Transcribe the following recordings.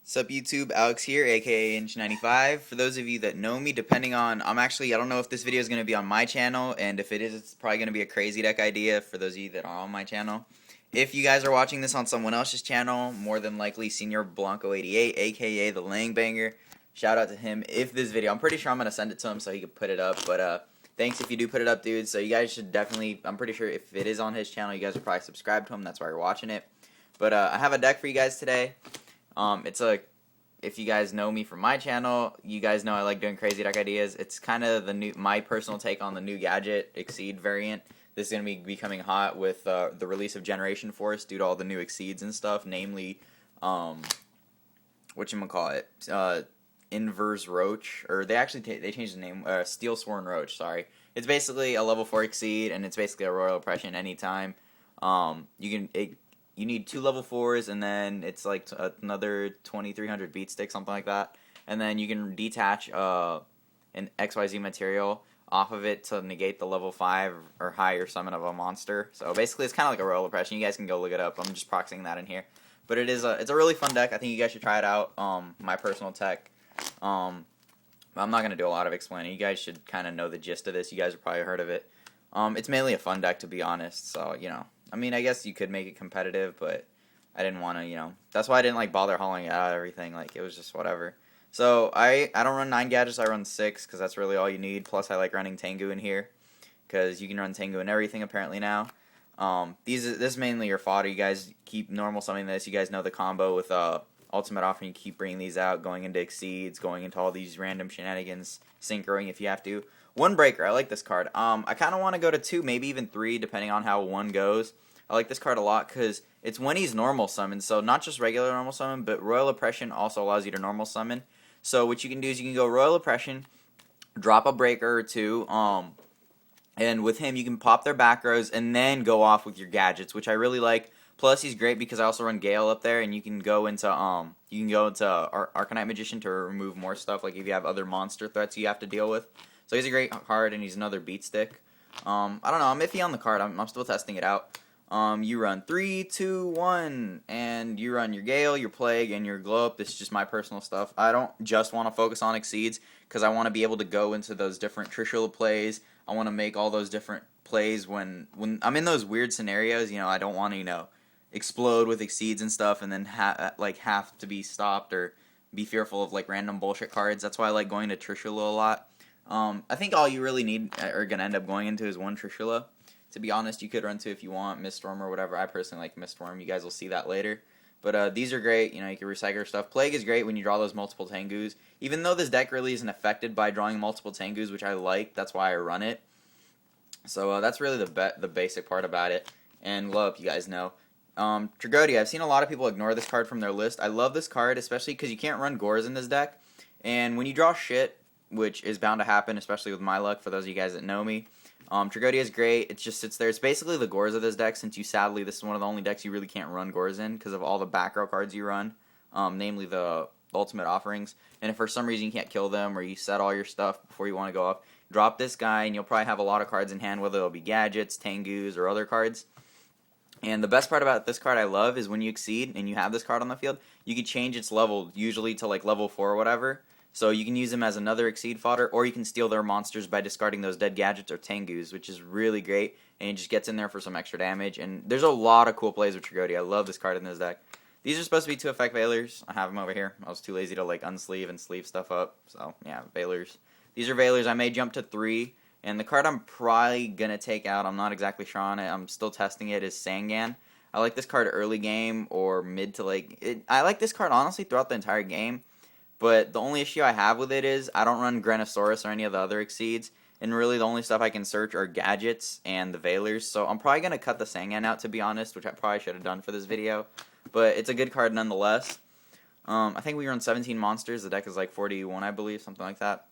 Sup YouTube, Alex here, aka intch95. For those of you that know me, depending on, I don't know if this video is going to be on my channel, and if it is, it's probably going to be a crazy deck idea for those of you that are on my channel. If you guys are watching this on someone else's channel, more than likely Senior Blanco88, aka the Lang Banger. Shout out to him. If this video, I'm pretty sure I'm going to send it to him so he can put it up, but thanks if you do put it up, dude. So you guys should definitely, I'm pretty sure if it is on his channel, you guys are probably subscribed to him, that's why you're watching it. But I have a deck for you guys today. If you guys know me from my channel, you guys know I like doing crazy deck ideas. It's kind of my personal take on the new gadget Exceed variant. This is going to be becoming hot with the release of Generation Force due to all the new Exceeds and stuff, namely, Inverse Roach, or they changed the name, Steel Sworn Roach, sorry. It's basically a level 4 Exceed, and it's basically a Royal Oppression anytime. You need 2 level 4s, and then it's like another 2300 beat stick, something like that. And then you can detach an XYZ material off of it to negate the level 5 or higher summon of a monster. So basically, it's kind of like a Royal Oppression. You guys can go look it up. I'm just proxying that in here. But it's a really fun deck. I think you guys should try it out. My personal tech. I'm not going to do a lot of explaining. You guys should kind of know the gist of this. You guys have probably heard of it. It's mainly a fun deck, to be honest. So, I mean, I guess you could make it competitive, but I didn't want to, that's why I didn't, bother hauling out everything. It was just whatever. So, I don't run 9 gadgets, I run 6, because that's really all you need. Plus, I like running Tengu in here, because you can run Tengu in everything, apparently, now. This is mainly your fodder. You guys keep normal summoning this. You guys know the combo with Ultimate Offering. You keep bringing these out, going into Exceeds, going into all these random shenanigans, synchroing if you have to. One breaker, I like this card. I kind of want to go to 2, maybe even 3, depending on how 1 goes. I like this card a lot because it's when he's normal summon, so not just regular normal summon, but Royal Oppression also allows you to normal summon. So what you can do is you can go Royal Oppression, drop a breaker or 2, and with him you can pop their back rows and then go off with your gadgets, which I really like. Plus he's great because I also run Gale up there, and you can go into Arcanite Magician to remove more stuff, like if you have other monster threats you have to deal with. So he's a great card, and he's another beat stick. I don't know, I'm iffy on the card. I'm still testing it out. You run 3, 2, 1, and you run your Gale, your Plague, and your Glow Up. This is just my personal stuff. I don't just want to focus on Exceeds, because I want to be able to go into those different Trishula plays. I want to make all those different plays when I'm in those weird scenarios. I don't want to, explode with Exceeds and stuff, and then have to be stopped or be fearful of random bullshit cards. That's why I like going to Trishula a lot. I think all you really need are going to end up going into is 1 Trishula. To be honest, you could run 2 if you want, Miststorm or whatever. I personally like Miststorm. You guys will see that later. But these are great. You can recycle stuff. Plague is great when you draw those multiple Tengus. Even though this deck really isn't affected by drawing multiple Tengus, which I like, that's why I run it. So that's really the basic part about it. And Glow Up, you guys know. Tragodia, I've seen a lot of people ignore this card from their list. I love this card, especially because you can't run Gores in this deck. And when you draw shit, which is bound to happen, especially with my luck, for those of you guys that know me, Tragodia is great. It just sits there. It's basically the Gores of this deck, since sadly, this is one of the only decks you really can't run Gores in because of all the back row cards you run, namely the Ultimate Offerings. And if for some reason you can't kill them, or you set all your stuff before you want to go off, drop this guy, and you'll probably have a lot of cards in hand, whether it'll be gadgets, Tengus, or other cards. And the best part about this card I love is when you Exceed and you have this card on the field, you can change its level, usually to level 4 or whatever. So you can use them as another Exceed fodder, or you can steal their monsters by discarding those dead gadgets or Tengus, which is really great, and it just gets in there for some extra damage. And there's a lot of cool plays with Tragodia. I love this card in this deck. These are supposed to be 2 effect Veilers. I have them over here. I was too lazy to unsleeve and sleeve stuff up. So yeah, Veilers. These are Veilers. I may jump to 3. And the card I'm probably going to take out, I'm not exactly sure on it, I'm still testing it, is Sangan. I like this card early game or mid to I like this card honestly throughout the entire game. But the only issue I have with it is I don't run Granosaurus or any of the other Exceeds, and really the only stuff I can search are gadgets and the Veilers, so I'm probably going to cut the Sangan out, to be honest, which I probably should have done for this video, but it's a good card nonetheless. I think we run 17 monsters, the deck is 41, I believe, something like that.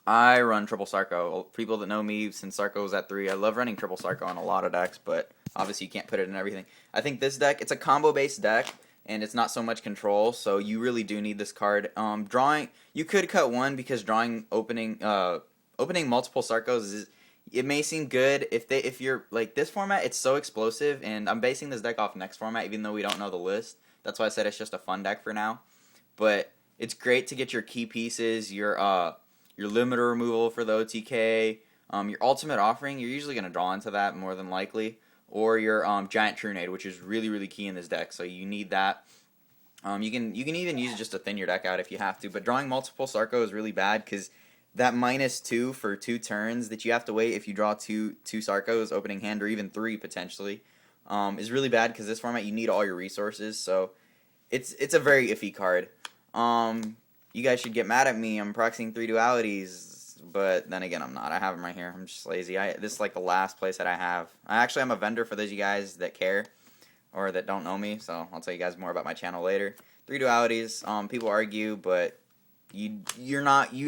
I run Triple Sarco. People that know me, since Sarco was at 3, I love running Triple Sarco on a lot of decks, but obviously you can't put it in everything. I think this deck, it's a combo-based deck, and it's not so much control, so you really do need this card. Drawing, you could cut 1 because opening multiple Sarcos it may seem good if you're this format. It's so explosive, and I'm basing this deck off next format, even though we don't know the list. That's why I said it's just a fun deck for now. but it's great to get your key pieces, your limiter removal for the OTK, your ultimate offering. You're usually going to draw into that more than likely, or your giant Trunade, which is really key in this deck. So you need that. You can even use it just to thin your deck out if you have to, but drawing multiple Sarco is really bad because that -2 for 2 turns that you have to wait if you draw two Sarcos opening hand, or even 3 potentially, is really bad because this format you need all your resources. So it's a very iffy card. You guys should get mad at me. I'm proxying 3 dualities, but then again I'm not. I have them right here. I'm just lazy. This is like the last place that I have. I actually am a vendor for those of you guys that care or that don't know me, so I'll tell you guys more about my channel later. 3 dualities. People argue, but you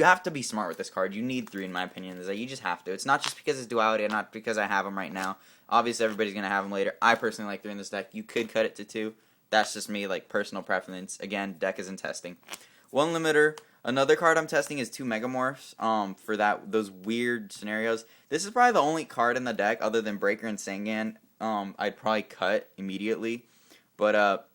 have to be smart with this card. You need 3 in my opinion. Is that you just have to. It's not just because it's duality, and not because I have them right now. Obviously everybody's gonna have them later. I personally like 3 in this deck. You could cut it to 2. That's just me, like personal preference. Again, deck is in testing. 1 limiter. Another card I'm testing is 2 Megamorphs. For those weird scenarios. This is probably the only card in the deck other than Breaker and Sangan I'd probably cut immediately. But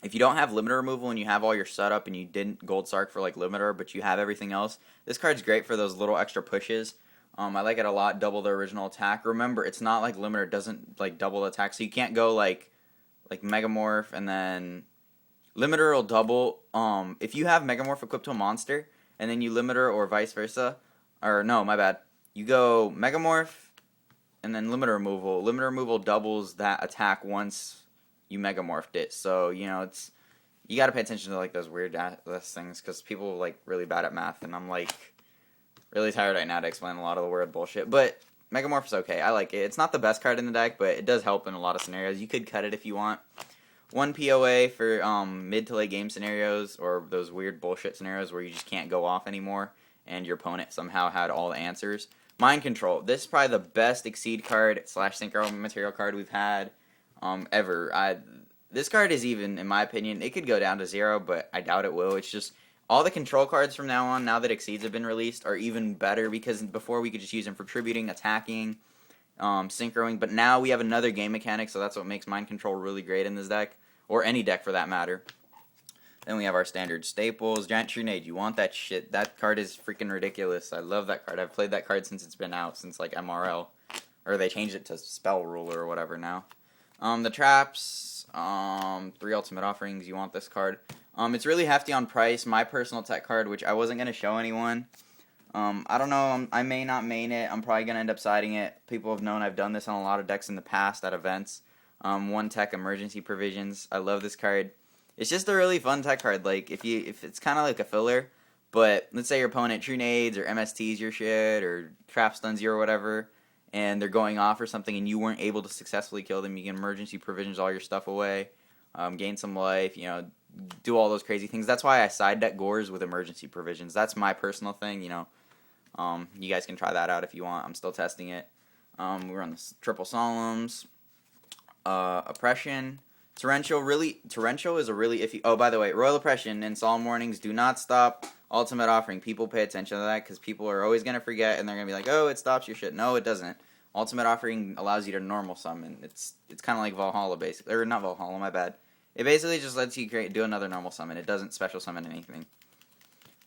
if you don't have limiter removal and you have all your setup and you didn't gold Sark for like limiter, but you have everything else, this card's great for those little extra pushes. I like it a lot. Double the original attack. Remember, it's not like limiter. It doesn't like double attack, so you can't go like Megamorph and then limiter will double. If you have Megamorph equipped to a monster and then you limiter, or vice versa, or no, my bad. You go Megamorph and then limiter removal. Limiter removal doubles that attack once you Megamorphed it. So you got to pay attention to like those weird things because people like really bad at math, and I'm like really tired right now to explain a lot of the word bullshit. But Megamorph is okay. I like it. It's not the best card in the deck, but it does help in a lot of scenarios. You could cut it if you want. 1 POA for mid to late game scenarios, or those weird bullshit scenarios where you just can't go off anymore and your opponent somehow had all the answers. Mind Control. This is probably the best Exceed card / Synchro material card we've had ever. This card is even, in my opinion, it could go down to 0, but I doubt it will. It's just all the control cards from now on, now that Exceeds have been released, are even better because before we could just use them for tributing, attacking, synchroing, but now we have another game mechanic, so that's what makes Mind Control really great in this deck, or any deck for that matter. Then we have our standard staples. Giant Trunade, you want that shit. That card is freaking ridiculous. I love that card. I've played that card since it's been out, since like MRL. Or they changed it to Spell Ruler or whatever now. The traps, 3 ultimate offerings, you want this card. It's really hefty on price. My personal tech card, which I wasn't going to show anyone. I don't know, I may not main it. I'm probably going to end up siding it. People have known I've done this on a lot of decks in the past at events. 1 tech emergency provisions. I love this card. It's just a really fun tech card. Like if it's kind of like a filler, but let's say your opponent Trunades or MSTs your shit or trap stuns you or whatever, and they're going off or something, and you weren't able to successfully kill them. You can emergency provisions all your stuff away, gain some life. Do all those crazy things. That's why I side deck Gores with emergency provisions. That's my personal thing. You guys can try that out if you want. I'm still testing it. We run the triple solemns, oppression. Torrential is a really iffy. Oh, by the way, Royal Oppression and Solemn Warnings do not stop Ultimate Offering. People pay attention to that because people are always going to forget and they're going to be like, oh, it stops your shit. No, it doesn't. Ultimate Offering allows you to normal summon. It's kind of like Valhalla, basically. Or not Valhalla, my bad. It basically just lets you do another normal summon. It doesn't special summon anything.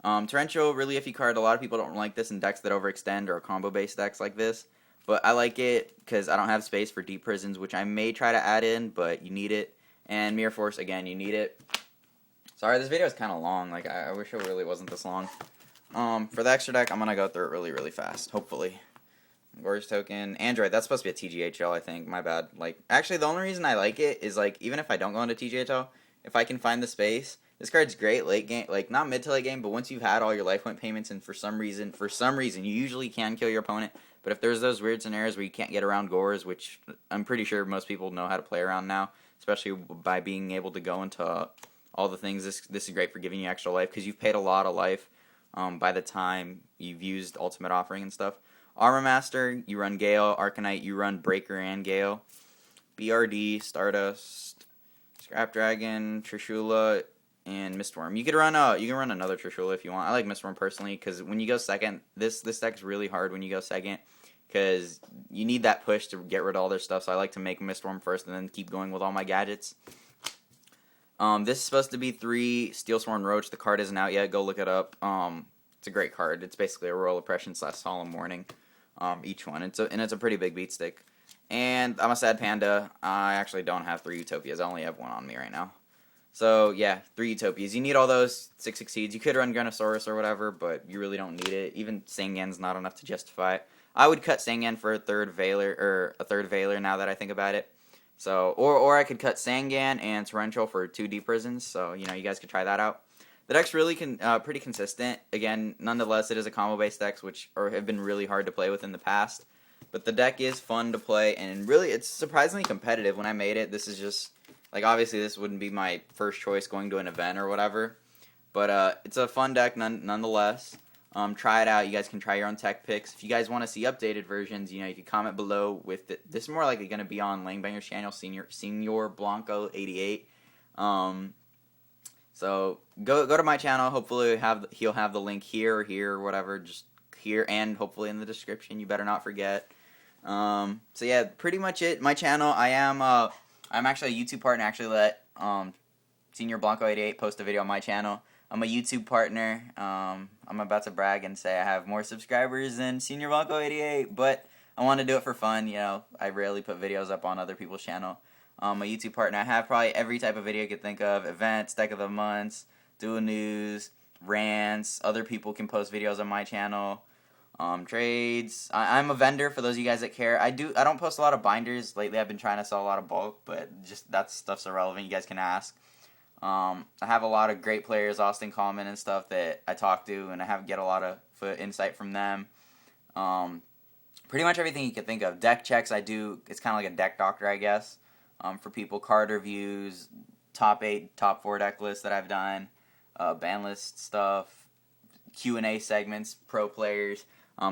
Torrential, really iffy card. A lot of people don't like this in decks that overextend or combo-based decks like this. But I like it because I don't have space for Deep Prisons, which I may try to add in, but you need it. And Mirror Force, again, you need it. Sorry, this video is kind of long. Like, I wish it really wasn't this long. For the extra deck, I'm going to go through it really fast, hopefully. Gorgeous Token. Android, that's supposed to be a TGHL, I think. My bad. Like, actually, the only reason I like it is, like, even if I don't go into TGHL, if I can find the space, this card's great late game. Like, not mid to late game, but once you've had all your life point payments and for some reason, you usually can kill your opponent. But if there's those weird scenarios where you can't get around Gores, which I'm pretty sure most people know how to play around now, especially by being able to go into all the things, this is great for giving you extra life because you've paid a lot of life by the time you've used Ultimate Offering and stuff. Armor Master, you run Gale. Arcanite, you run Breaker and Gale. BRD, Stardust, Scrap Dragon, Trishula, and Mistworm. You can run another Trishula if you want. I like Mistworm personally because when you go second, this deck's really hard when you go second because you need that push to get rid of all their stuff. So I like to make Mistworm first and then keep going with all my gadgets. This is supposed to be 3 Steel Sworn Roach. The card isn't out yet. Go look it up. It's a great card. It's basically a Royal Oppression / Solemn Warning. Each one. It's a pretty big beat stick. And I'm a sad panda. I actually don't have 3 Utopias. I only have 1 on me right now. So yeah, 3 Utopias. You need all those 6 succeeds. You could run Gunnosaurus or whatever, but you really don't need it. Even Sangan's not enough to justify it. I would cut Sangan for a third Veiler now that I think about it. So or I could cut Sangan and Torrential for 2 Deep Prisons. So you guys could try that out. The deck's really pretty consistent. Again, nonetheless, it is a combo-based deck, which have been really hard to play with in the past. But the deck is fun to play, and really, it's surprisingly competitive. When I made it, this is just, like, obviously this wouldn't be my first choice going to an event or whatever. But it's a fun deck nonetheless. Try it out. You guys can try your own tech picks. If you guys want to see updated versions, you can comment below with it. This is more likely going to be on Langbanger's channel, Senior Blanco 88. So go to my channel. Hopefully he'll have the link here or whatever, just here, and hopefully in the description. You better not forget. So yeah, pretty much it. My channel. I'm actually a YouTube partner. I actually let Senior Blanco 88 post a video on my channel. I'm a YouTube partner. I'm about to brag and say I have more subscribers than Senior Blanco 88, but I want to do it for fun. I rarely put videos up on other people's channel. A YouTube partner. I have probably every type of video you could think of: events, deck of the months, dual news, rants. Other people can post videos on my channel. Trades. I'm a vendor for those of you guys that care. I don't post a lot of binders lately. I've been trying to sell a lot of bulk, but just that stuff's irrelevant. You guys can ask. I have a lot of great players, Austin Coleman and stuff, that I talk to, and I get a lot of insight from them. Pretty much everything you could think of. Deck checks I do. It's kind of like a deck doctor, I guess. For people, card reviews, top 8, top 4 deck lists that I've done, ban list stuff, Q&A segments, pro players.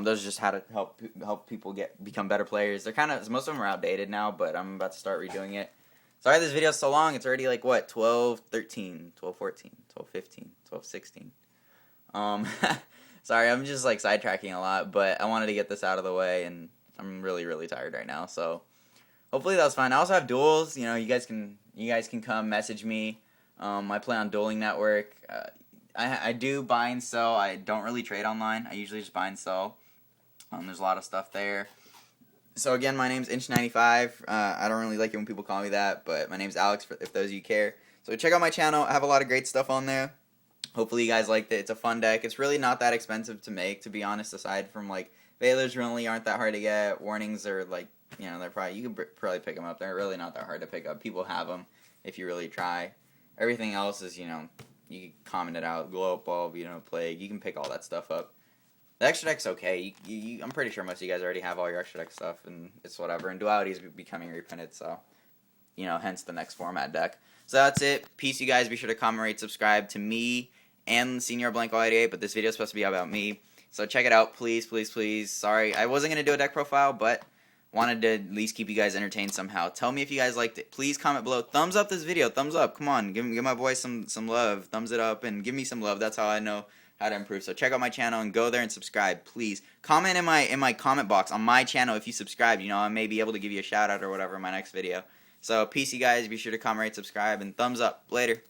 Those are just how to help people become better players. They're most of them are outdated now, but I'm about to start redoing it. Sorry this video's so long. It's already like, what, 12, 13, 12, 14, 12, 15, 12, 16. Sorry, I'm just like sidetracking a lot, but I wanted to get this out of the way, and I'm really, really tired right now, so hopefully that was fun. I also have duels. You guys can come message me. I play on Dueling Network. I do buy and sell. I don't really trade online. I usually just buy and sell. There's a lot of stuff there. So again, my name's intch95. I don't really like it when people call me that, but my name's Alex, if those of you care. So check out my channel. I have a lot of great stuff on there. Hopefully you guys liked it. It's a fun deck. It's really not that expensive to make, to be honest, aside from, like, Veilers really aren't that hard to get. Warnings are, like, you can probably pick them up. They're really not that hard to pick up. People have them if you really try. Everything else is, you can comment it out. Glow up bulb, plague. You can pick all that stuff up. The extra deck's okay. I'm pretty sure most of you guys already have all your extra deck stuff, and it's whatever. And duality is becoming reprinted, so, hence the next format deck. So that's it. Peace, you guys. Be sure to comment, rate, subscribe to me and Senior Blanco 88, but this video is supposed to be about me. So check it out, please, please, please. Sorry, I wasn't going to do a deck profile, but wanted to at least keep you guys entertained somehow. Tell me if you guys liked it. Please comment below. Thumbs up this video. Thumbs up. Come on. Give my boy some love. Thumbs it up and give me some love. That's how I know how to improve. So check out my channel and go there and subscribe, please. Comment in my comment box on my channel if you subscribe. I may be able to give you a shout out or whatever in my next video. So peace, you guys. Be sure to comment, rate, subscribe, and thumbs up. Later.